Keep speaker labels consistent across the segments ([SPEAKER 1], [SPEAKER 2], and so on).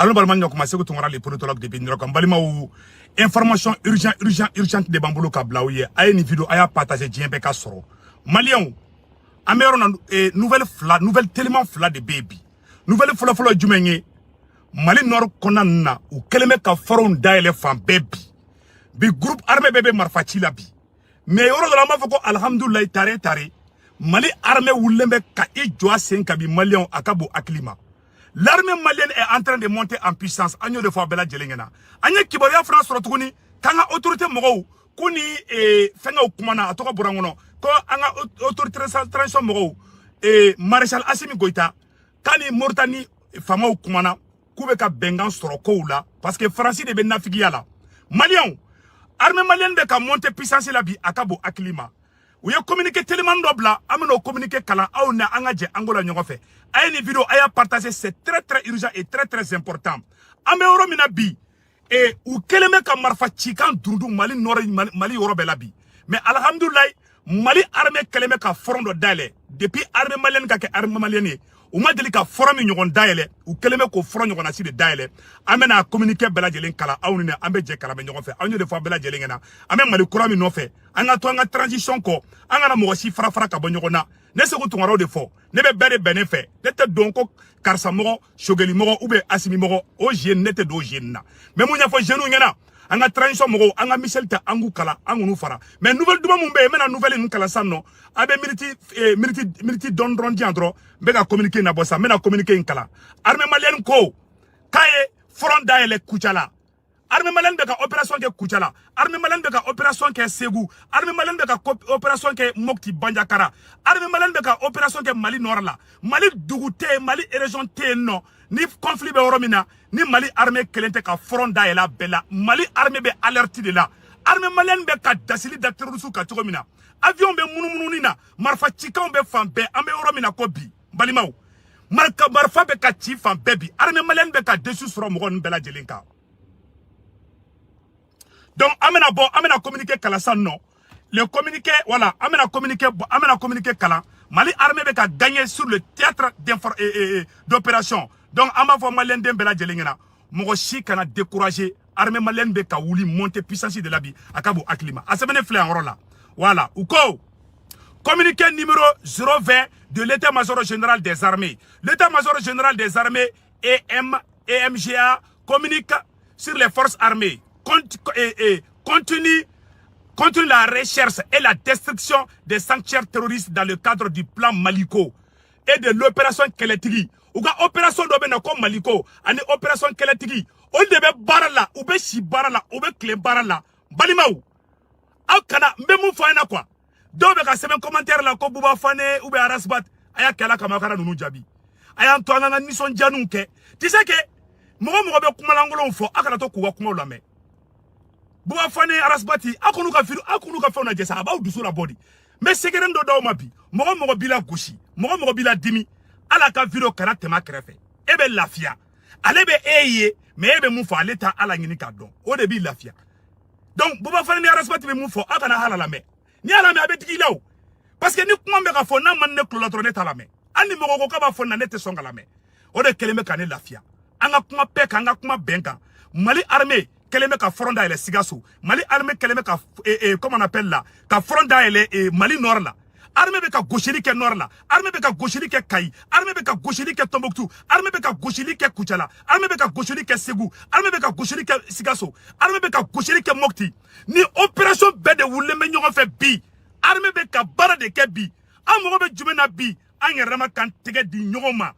[SPEAKER 1] Alors, Balman, a commencé à les politologues de Bindra, comme Balima ou information urgente de Bambolo Kablaouye, a une vidéo, a partagé Djembeka Soro. Malion, Améron, nouvelle tellement flat de baby. Nouvelle fla du Mené, Mali Nord Konana, ou Kelemeka Forum d'Aile Fan Baby. Bi groupe armé bébé Marfachi Labi. Mais yoro de la mafoko, alhamdoulilah, tare. Mali armée Woulembe ka i joa senkabi Malion akabo aklima. L'armée malienne est en train de monter en puissance. Agno de fois bela djelengena. Agno kiboya France rotuguni kanga autorité mogo kuni fenga ukumana atoka burangono ko anga autorité transition mogo maréchal Assimi Goïta kani Mauritanie fama ukumana kubeka bengan soroko la parce que France de benna figiala. Malion armée malienne beka monter puissance la bi akabo aklima. Ou y'a communiqué tellement d'obla, ameno communiqué kala, aouna angadje angola nyogofe. Aye ni vidéo, aye partagé, c'est très urgent et très important. Ame oro minabi, et ou keleme ka marfa chikan dundu Mali nord Mali orobe labi. Mais alhamdoulilah, Mali armée keleme ka forum do dale. Depuis armée malienne ka ke armée malienne, ou ma deli ka forum nyogon dale, ou keleme ko forum nyogon asi de dale. Amena communiqué bela jelen kala, aounine ambe je kala me nyogon fe. Aounine de fois bela jelen ngena. Ame Mali kurami no fe. Anga to anga transition ko anga na mogosi fara ka bonyogona ne se ko tungaro de fo ne be bere benefe nete donko karsa mogo shogeli mogo ube asimi mogo o jeune nete do jeune na mais munya fo jeune ngena anga transition mogo anga Michel ta angu kala angu nu fara mais nouvelle duma mumbe mena nouvelle nu kala sanno abe militi don diandro be ka communiquer na bossa mena communiquer in kala armée malienne ko kaye front daele kuchala. Armée malienne beka opération ke Kuchala, armée malienne beka opération ke Ségou, armée malienne beka opération ke Mokti Banjakara, armée malienne beka opération ke Mali Nord la, Mali Dougoute, Mali région T non, ni conflit be oromina, ni Mali armée kelente ka front da la bella, Mali armée be alerti de la, armée malienne beka dasili da terrorisou ka tchomina, avion be mounounina, marfa chikan be fambe, ambe oromina kobi, balimau, marfa beka chi fambe bi, armée malienne beka dessus sur mon bella jelinka. Donc, amena communiqué Kalasan non. Le communiqué, voilà, amena communiqué Kala. Mali armée beka gagné sur le théâtre d'opération. Donc, ama fo malien dembela djelingena. Mogoshi kana découragé. Armée malienne beka ouli monter puissance de la bi. Akabo aklima. Asemene flé en là. Voilà. Uko. Communiqué numéro 020 de l'état-major général des armées. L'état-major général des armées EMGA communique sur les forces armées. Continue la recherche et la destruction des sanctuaires terroristes dans le cadre du plan Maliko et de l'opération Keletigi. Ou ga opération d'Obena comme Maliko, une opération Keletigi. On devait barala, ou be si barala, ou be clé barala. Balimaou. Akana, mbemu fana quoi. Dobe ka semaine commentaire la ko buba fane ou be arasbat. Aya kala kamakara nunu jabi. Aya antoanga nga nison janunke. Tu sais que, mogo be kumalangolo fo, akana to kuwa kumalame. Bouba fane arasbati akunu ka fona jesa aba udusu la body mais segeren do daw mabi mogo bila gauchi mogo bila dimi ala ka video kana tema krefe ebe lafia alebe eye mais ebe mu fo aleta ala ngini ka don o de bi lafia donc bouba fane arasbati be mu fo akana halala me ni ala me abetiki law parce que ni kuma be ka fo na man ne klola tro neta la me ani mogo ko ka ba fo na nete songa la me o de keleme kane lafia anga kuma peka anga kuma benka Mali armée keleme ka fronda ele sigaso Mali armée keleme ka comment on appelle là ka fronda ele Mali nord là armée be ka gaucheri ke nord là armée be ka gaucheri ke Kayi armée be ka gaucheri ke Tombouctou armée be ka gaucheri ke Kuchala armée be ka gaucheri ke Ségou armée be ka gaucheri ke Sigasso armée be ka gaucheri ke Mokti ni opération be de wulle me ñogo fe bi armée be ka bara de ke bi amogo be jumena bi anya rama kan tege di ñogoma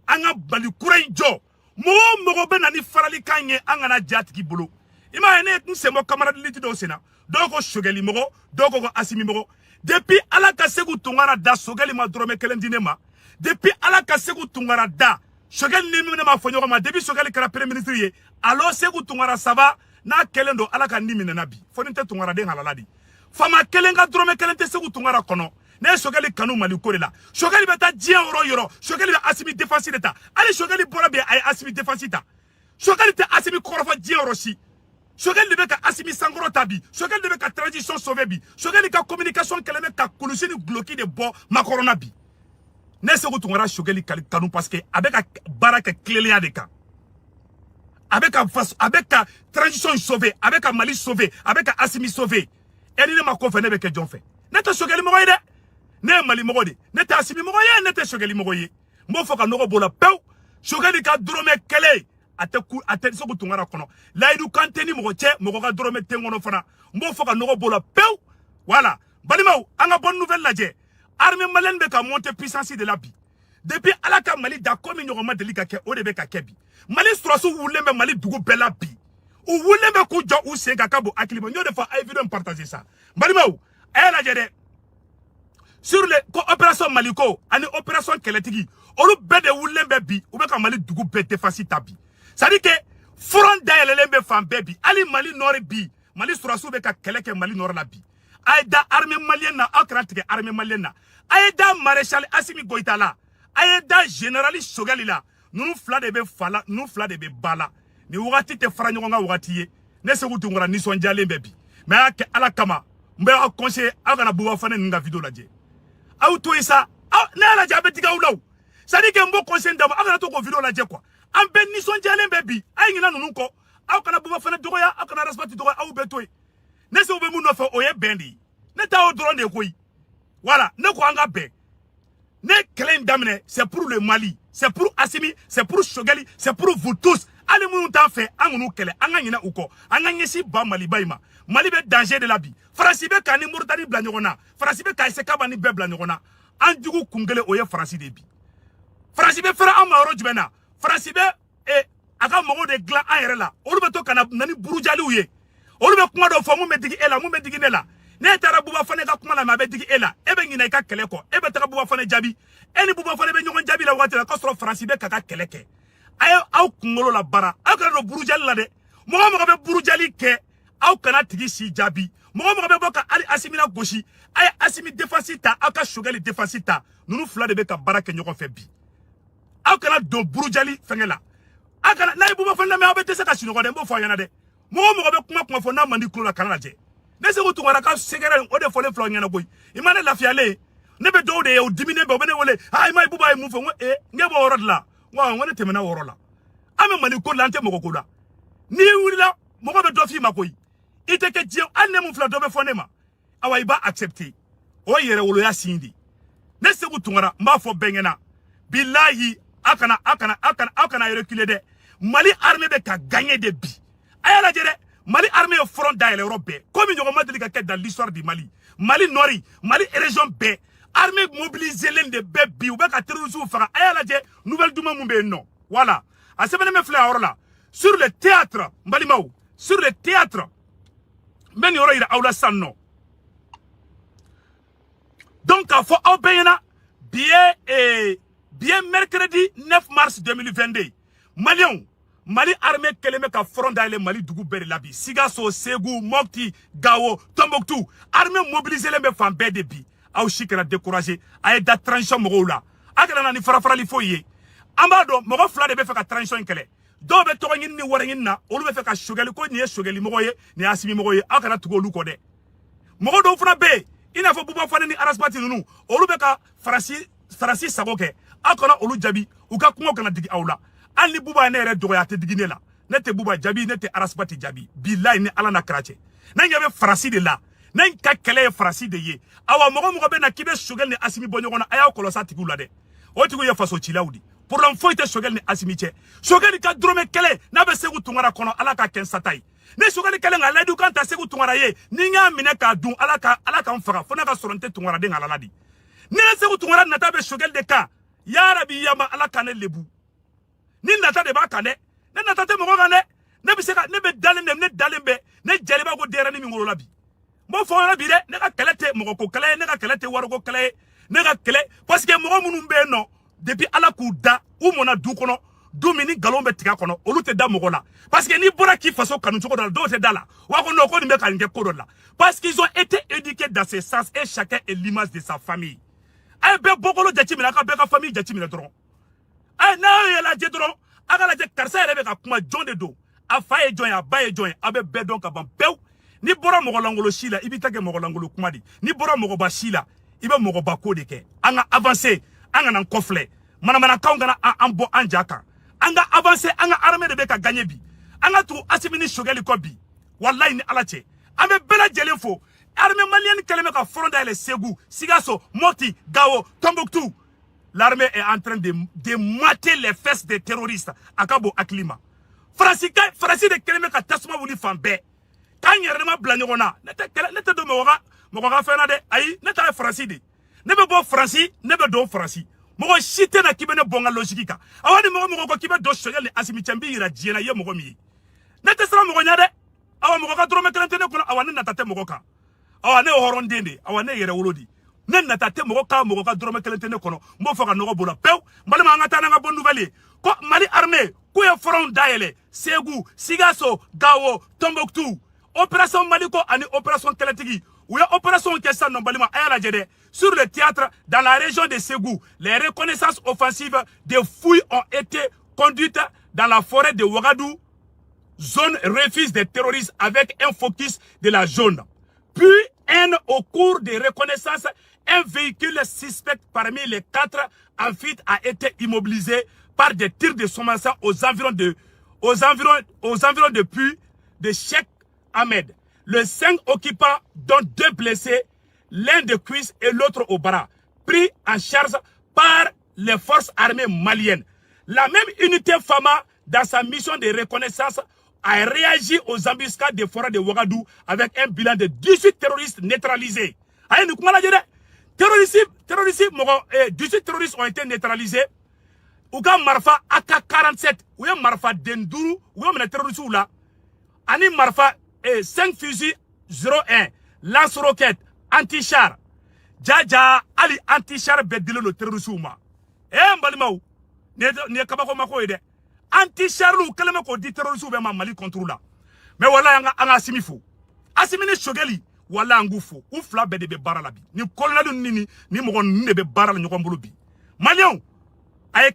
[SPEAKER 1] anga bali kuray jo mogo be nani farali kanye angana jatiki bolo ima ene nsemo camarade liti do sena doko shogeli mogo doko ko asimi mogo depuis ala ka segu tungara da shogeli ma drome kelendine ma depuis ala ka segu tungara da shogeli ni ma fonyo ma depuis shogeli kara premier ministre ye alo segu tungara sava na kelendo ala ka nimi na nabi foninte tungara de halaladi fama kelenga drome kelente segu tungara kono ne shogeli kanu Maliko la shogeli beta dien oro yoro shogeli asimi défense d'etat ali shogeli bora be ay asimi défense ta shogeli te asimi korofa dien oro si shogeli be ka asimi sangoro tabi shogeli be ka transition sauver bi shogeli ka communication keleme ka kulusini bloquer de bo makorona bi ne se ko tungara shogeli kanu parce que avec baraka clélia de ka avec un transition sauvé, avec un Mali sauvé, avec un Assimi sauvé. Et il m'a confié avec un John fait. N'était Chogali Mogoye, ne Mali Mogoye, n'était Assimi Mogoye, n'était Chogali Mogoye. Mo foka noko bola pew, Chogali ka drome kele, ate soko tungara kono. La idu kanteni mogoche, mogoka drome tengono fana. Mo foka noko bola pew, voilà. Balimau, anga bonne nouvelle la dje. Armée malienne beka monter puissance de la bi. Depuis alaka Mali d'accord mi nyoma de lika ke odebe ka kebi. Mali strosu wulembe Mali dugu bela bi. Ou wulembe ku jo ou senga kabo akilibo nyo de fa évident partager ça. Balimau, la dje de sur les opérations Maliko, ani opération Keletigi, olu bede wulembe bi, ou beka Mali dugu bete fasi tabi. Ça dit que front d'ailleurs fan baby, ali Mali nord bi, Mali strosu beka keleke Mali nord la bi. Aïda armée malienne na akratike armée malienne na aïda maréchal Assimi Goïta la aïda généraliste Chogali la nous fla de be fala nous fla de be bala ni wati te fara nyonga wati ye ne se wutu ngora ni sonjale bebi mais ak ala kama mbe a conseiller akana buwa fane nga vidéo la je auto isa ne ala jabe tiga ulaw ça dit que mbo conseiller ndam akana to ko vidéo la je quoi am ben ni sonjale bebi ay ngina nunu ko akana buwa fane dogoya akana respecte dogoya au betoy ne se oube mu no fa oye bendi ne ta o drone de koyi voilà ne ko anga be ne claim damne c'est pour le Mali c'est pour Assimi c'est pour Chogali c'est pour vous tous allez mu ta fait angunu kele anga nyina uko anga nyesi ba Mali bayima Mali be danger de la bi France be kani Mauritanie bla nyona France be kai se kabani be bla nyona anjugu kungele oye France de bi France be fera amaro jubena France be aka mogo de glan ayere la olu be to kana nani burujali uye olu be kuma do fo mu medigi ela mu medigi nela ne tara buba fane ka kuma la ma be digi ela ebe ngina ka kele ko ebe tara buba fane jabi eni buba fane be nyogon jabi la wati la ko soro France be kaka kele ke ay aw kungolo la bara aw kana do burujali la de mo be burujali ke aw kana tigi si jabi mo be boka ali Assimi la goshi ay Assimi defensita aka Chogali defensita nunu fla de be ka barake nyogon fe bi aw kana do burujali fengela akana na buba fane la me abe tese ka sinogo de mbo fo yana de mo be kuma fo na mandi kulo la kana la je ne se wutu wara ka segere o de fole flo nyana boy imane lafiale ne be do de o dimine be ne wole ay mai buba mu fo nge bo worod la wa ngone temena woro la ame mani ko lante mo ko la ni wula mo be do fi makoy ite ke je anne mu fla do be fo ne ma awa iba accepter o yere wolo ya sindi ne se wutu wara mba fo bengena billahi akana reculer de Mali armée be ka gagner de bi ayala jere Mali armée au front dans l'Europe. Comme il y a dans l'histoire du Mali. Mali Nori, Mali région B. Armée mobilisée l'un des bébés. Ou bien qu'à terrorisme faire. Ayala je nouvelle douma mumbe non. Voilà. À ce moment là là. Sur le théâtre, Mali Maou. Sur le théâtre. Men yoro ira aula sanno. Donc à faut obéina bien mercredi 9 mars 2022. Malion Mali armée keleme ka front dans le Mali dugu bere labi Sigasso Ségou Mopti Gao Tombouctou armée mobilisée les femmes de bi aw shikera décourager ay da transition mogo la akana ni farafara li foye amado mogo fla de be fa ka transition kele do be to ngin ni wara ngin na olu be fa ka Chogali ko ni Chogali mogo ye ni Assimi mogo ye akana tugo lu ko de mogo do funa be ina fo buba fana ni araspati nunu olu be ka farasi sagoke akana olu jabi u ka kuma kana digi awla ali buba ne re doya te digine la ne te buba jabi ne te araspati jabi billahi ne ala na krache na ngabe farasi de la na ka kele farasi de ye awa mogo be na kibe Chogali ni Assimi bonyogona aya kolosa tikula de o tiku ye faso chilawdi pour l'enfant te Chogali ni Assimi che Chogali ka drome kele na be segu tungara kono ala ka ken satai ne Chogali kele ngala du kan ta segu tungara ye ni nga mine ka dun ala ka mfara fona ka soronte tungara de ngala ladi ne segu tungara na ta be Chogali de ka ya rabi yama ala ka ne lebu ni nata de ba kane ne nata te mo kane ne bi se ka ne be dalen ne dalen be ne jeliba go dera ni mi ngolo labi mo fo na bi de ne ka kelete mo ko kele ne ka kelete waro ko kele ne ka kele parce que mo munun be no depuis ala ku da u mona du kono du mini galon be tiga kono olu te da mo la parce que ni bora ki faso kanu choko dal do te dala wa ko no ko ni be ka nge ko la parce qu'ils ont été éduqués dans ce sens et chacun est l'image de sa famille ay be bokolo jati mi la ka be ka famille jati mi la dron ay na yela je dron aga la je karsa ele be ka kuma jonde do afa e join aba e join abe be don ka ban pew ni bora mo langolo shila ibi take mo langolo kuma di ni bora mo ba shila ibe mo ba ko de ke anga avancer anga nan kofle mana kaunga na ambo anjaka anga avancer anga armée de be ka gagner bi anga tu asimini shogeli ko bi wallahi ni ala cɛ an bɛ bɛɛ lajɛlen fo armée malienne kɛlen bɛ ka front dayɛlɛ Ségou Sikasso Mopti Gao Tombouctou. L'armée est en train de mater les fesses des terroristes à Cabo Aklima. Francis de kɛlen bɛ ka tasuma wuli fan bɛɛ k'an yɛrɛ ma bila ɲɔgɔn na ne tɛ don mɔgɔ ka fɛn na dɛ ayi ne ta ye Francis de ne bɛ bɔ Francis ne bɛ don Francis mɔgɔ si tɛ na k'i bɛ ne bɔ n ka logique kan awa ni mɔgɔ ko k'i bɛ don Choguel ni Assimi cɛ n b'i yira diɲɛ na i ye mɔgɔ min ye ne tɛ siran mɔgɔ ɲɛ dɛ awa mɔgɔ ka dɔrɔmɛ kelen tɛ ne kɔnɔ awa ne nata tɛ mɔgɔ kan awa ne ye hɔrɔnden de awa ne yɛrɛ wolo di ne nata tɛ mɔgɔ ka dɔrɔmɛ kelen tɛ ne kɔnɔ n b'o fɔ ka nɔgɔ b'o la pewu n balima an ka taa n'an ka bonne nouvelle ye ko Mali armée k'u ye front dayɛlɛ Ségou Sikasso Gao Tombouctou opération Maliko ani opération kɛlɛtigi u ye opération kɛ sisan nɔ balima a y'a lajɛ dɛ sur le théâtre dans la région de Ségou les reconnaissances offensives des fouilles ont été conduites dans la forêt de Ouagadougou zone refuge des terroristes avec un focus de la zone puis au cours des reconnaissances un véhicule suspect parmi les 4 en fuite a été immobilisé par des tirs de sommation aux environs de puits de Cheikh Ahmed. Les 5 occupants, dont 2 blessés, l'un de cuisse et l'autre au bras, pris en charge par les forces armées maliennes. La même unité FAMA, dans sa mission de reconnaissance, a réagi aux embuscades des forêts de Ouagadougou avec un bilan de 18 terroristes neutralisés. 18 terroristes ont été neutralisés. Ouga Marfa AK-47, ou y'a Marfa Dendourou, ou y'a terroriste là. Ani Marfa 5 fusils 01, lance-roquettes, anti-char. Jaja, Ali anti-char bedile le terroriste ma. Mbalimaou, ne kabako mako ede. Anti-char ou keleme ko di terroriste ou ma Mali contre là. Mais voilà anga Assimi fou. Assimi ni Choguel wala angu fou. Ou fla be de be bara la bi. Ni colonel ni mo ne be bara la nyoko mbolo bi. Malion aye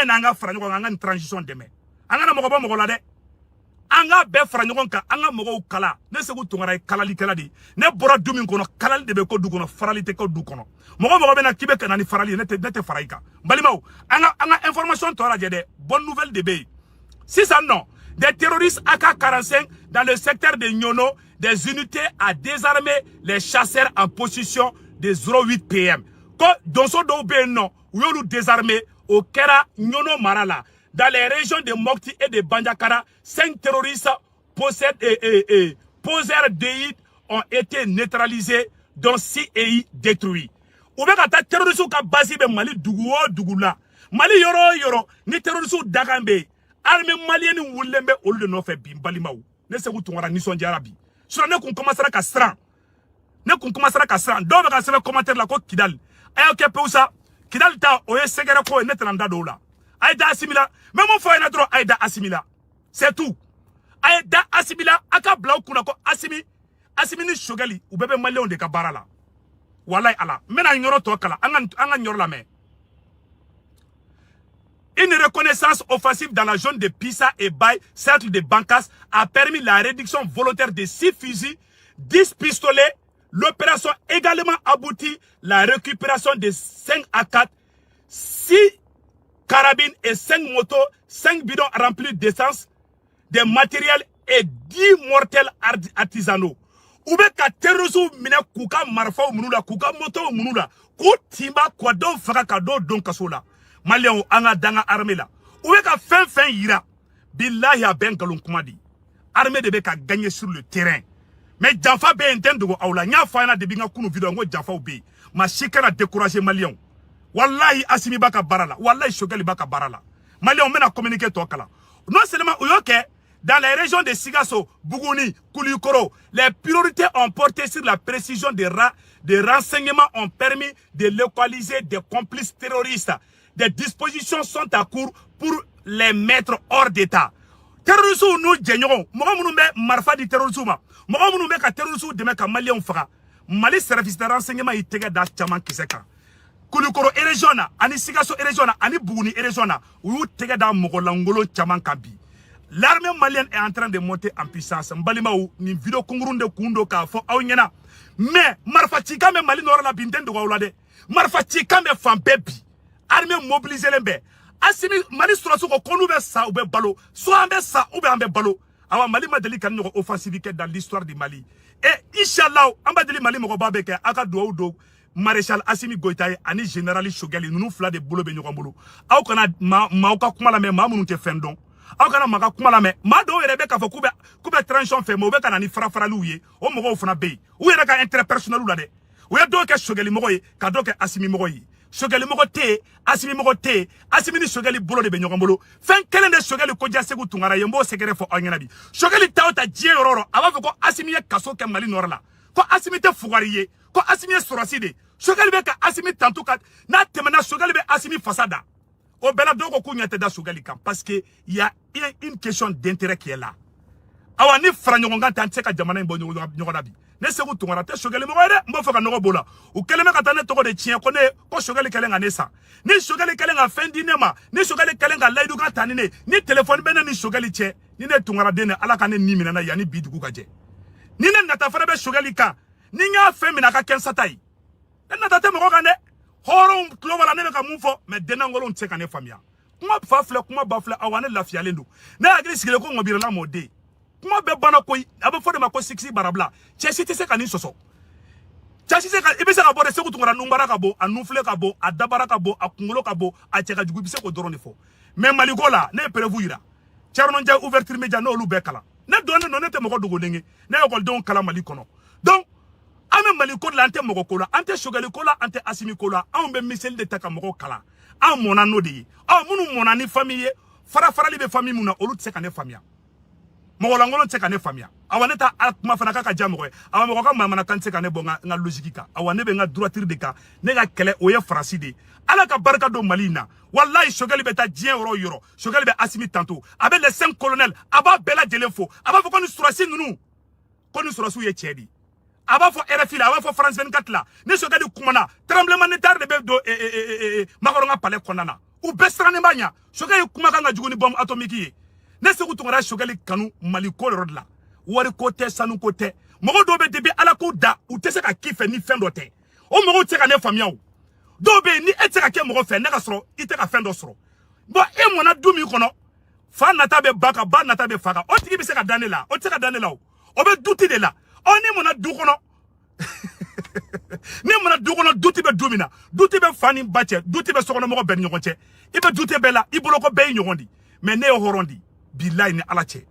[SPEAKER 1] nanga fra nyoko anga transition demain. Anga na mo ko la de. Anga be fra nyoko ka anga mo kala. Ne se ko tongara kalali kala di. Ne bora du min kono kalali de be ko du kono farali te ko du kono. Mo be na kibe kana ni farali ne te faraika. Mbalimaw anga information to la jede. Bonne nouvelle de be. Si ça non, des terroristes AK-45 dans le secteur de Nyono, des unités à désarmer les chasseurs en position de 08 PM. Dans ce domaine, non, où nous désarmer au Kera Nyono Marala, dans les régions de Mopti et de Bandiakara, 5 terroristes poseurs d'EI ont été neutralisés, dont 6 EI détruits. Ou bien quand terroristes qui basé Mali Dougoula, Mali Yoro, ni terroristes Dagambe. Armée malienne wulembe olu de no fait bimbalimaou ne se ku tongara ni sonji arabi sur ne kun commencera ka sran do be ka sebe commentaire la ko Kidal ayo ke peusa Kidal ta oye segere ko ne tranda do la aida Assimila même on fait na tro aida Assimila c'est tout aida Assimila aka blau kuna ko Assimi ni Choguel ou bebe malien de ka barala wallahi ala mena nyoro to kala anga nyoro la me. Une reconnaissance offensive dans la zone de Pissa et Baye, cercle de Bankas, a permis la réduction volontaire de 6 fusils, 10 pistolets. L'opération également aboutit la récupération de 5 AK, 6 carabines et 5 motos, 5 bidons remplis d'essence, de matériel et 10 mortels artisanaux. Oube ka terrorisou mine kuka marfa ou munula, kuka moto ou munula, ku timba kwa do faka ka do don kasola. Maliens anga danga armée là. Ou ka fin ira. Billahi a ben kalon kumadi. Armée de ka gagner sur le terrain. Mais Janfa be entend go awla nya fana de binga kunu video ngo Janfa obe. Ma shikana décourager Maliens. Wallahi Assimi baka barala. Wallahi Choguel baka barala. Maliens mena communiquer to kala. Non seulement uyoke dans les régions de Sikasso, Bougouni, Koulikoro, les priorités ont porté sur la précision des renseignements ont permis de localiser des complices terroristes. Des dispositions sont à court pour les mettre hors d'état. Terroristes nous générons. Moi nous me marfa di terroristes ma. Moi nous me ka terroristes de me ka malien fera. Mali service de renseignement itega da chaman kiseka. Koulikoro erejona, ani Sikasso erejona, ani Bougouni erejona. Ou tega da mogolangolo chaman kabi. L'armée malienne est en train de monter en puissance. Mbalimaou ni vidéo kungurunde kundo ka fo awnyana. Mais marfa chika me Mali nora la binden de waulade. Marfa chika me fambebi. Armée mobilisée l'embe. Assimi Mali surasiw ko nous be sa ou be balo soit on be sa ou be on be balo awa Mali ma deli kan ñoko offensive dans l'histoire du Mali et inchallah on ba deli Mali moko ba be ke aka do Maréchal Assimi Goïta ani général Choguel nous fla de bolo be ñoko bolo aw kana ma ka kuma la me ma munu te fendon aw kana ma ka kuma la me ma do yere be ka fo kube transition fe mo be kana ni fara lu ye o mo fana be ou yere ka intérêt personnel la de ou ya do ke Choguel mo ye ka do ke Assimi mo ye Choguel mo te Assimi mo te Assimi ni Choguel bolo de be ñoko bolo fen kelen de Choguel ko jassegu tungara ye mbo sekere fo anyana bi Choguel tawta jie roro aba fo ko Assimi ye kaso ke Mali norla ko Assimi te fugariye ko Assimi ye soraside Choguel be ka Assimi tantu ka na temena Choguel be Assimi fasada o bela dogo ko nyate da Choguel kan parce que il y a une question d'intérêt qui est là awa ni fra ñonga tan se ka jamana bo ñogoda bi ne segu tungara te Choguel mo re mbo fo ka no bola o keleme ka tane to ko de chien ko ne ko Choguel kelenga ne sa ni Choguel kelenga fendi ne ma ni Choguel kelenga laidu ka tanine ni téléphone bena ni Choguel che ni ne tungara de ne ala ka ne nimina na yani bidugu ka je ni ne nata fara be Choguel kan ni nya fe mina ka ken satai nata te mo ko kane horon klo wala ne ka mufo me denangolo ntse kan ne famia kuma fafle kuma bafle awane lafia lendo na agri sigile ko ngobira la mode kuma be bana koy abe fode mako 6 barabla chesi te se kan soso chesi se kan ibe se ka bode se ko tungara numbara ka bo anufle ka bo adabara ka bo akungulo ka bo a cheka jugu bi se ko doroni fo mais malikola ne prévu ira charnon ja ouverture media no lu be kala ne donne no ne te moko dugo lenge ne ko don kala malikono donc ame maliko la ante moko kola ante Choguel kola ante Assimi kola an be misel de taka moko kala an mona no de munu mona ni famille fara libe famille muna olu tse ka ne famia moko langolo tse ka ne famia awane ta akuma fana ka jamo ko awa moko ka mama na kan tse ka ne bonga nga logique ka awane be nga droiture de ka ne ga kele o ye farasi de ala ka barka do malina wallahi Choguel be ta dien yoro Choguel be Assimi tanto avec les 5 colonels aba bela jelenfo aba fo ko ni surasi nunu ko ni surasu ye chedi aba fo RFI la aba fo France 24 la ne Choguel kumana tremblement de terre de be do makoronga palais konana ou bestrane banya Choguel kumaka nga juguni bombe atomique ne se kutungara Choguel kanu maliko rodla wari kote sanu kote mogo dobe debi ala ko da ou te se ka kife ni fin dote o mogo te ka ne famia o dobe ni ete ka ke mogo fe ne ka soro ite ka fin do soro bo e mona dumi kono fa nata be baka ba nata be faka o tigi bi se ka danela o te ka danela o be duti de la o ni mona du kono ni mona du kono duti be dumina duti be fani bache duti be sokono mogo ben nyogonche ibe duti be la iboloko be nyogondi mais ne horondi billahi ni ala che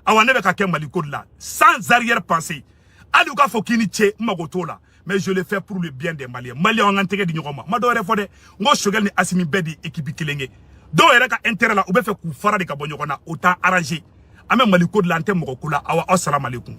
[SPEAKER 1] awane be ka ke maliko la sans arrière pensée ali ka fo kini che magotola mais je le fais pour le bien des Maliens Maliens on antege di nyogoma ma do re fode ngo Choguel ni Assimi bedi équipe kilenge do yere ka intérêt la ou be fe ku fara de ka bo nyogona autant arranger ame maliko la ante moko kula awa assalamu alaikum